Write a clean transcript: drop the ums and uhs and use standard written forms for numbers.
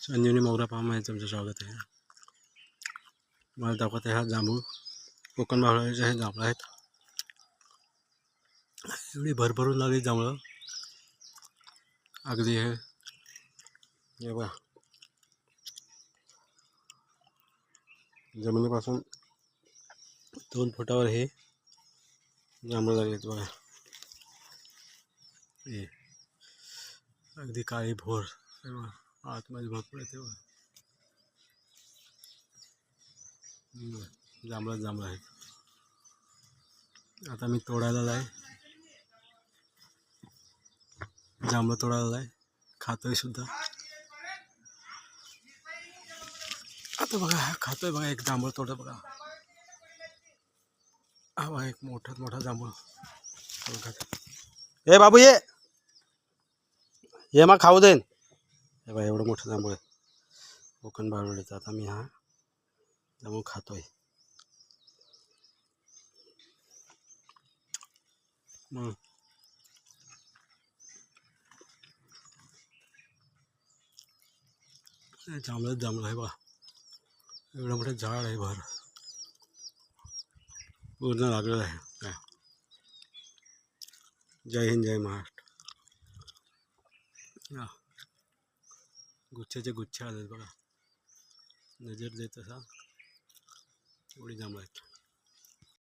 संजीवनी मोगरा फार्म आहे तुमचं स्वागत आहे. मला दाखवत आहे हा जांभूळ कोकण भागाचे हे जांभळं आहेत. एवढी भरभरून लागली जांभळं अगदी हे बघा जमिनीपासून 2 फुटावर हे जांभळं लागलेत बघा. हे अगदी काळी भोर आतमध्ये भरपूर आहे तेव्हा जांभळं आहे. आता मी तोडायला आहे जांभळं तोडायला आहे खातोय सुद्धा. आता बघा खातोय बघा एक जांभळ तोडा बघा. हा बघा एक मोठा जांभळ. ए बाबू ये मग खाऊ देन. हे बघा एवढं मोठं जांभळ कोकण बाळवडीचं. आता मी हा जांभूळ खातोय. मग जांभळं आहे बघा. एवढं मोठं झाड आहे भर पूर्ण लागलेलं आहे. जय हिंद जय महाराष्ट्र. गुच्छाचे गुच्छ आलेत बघा. नजर देत असा एवढी जांभळं आहेत.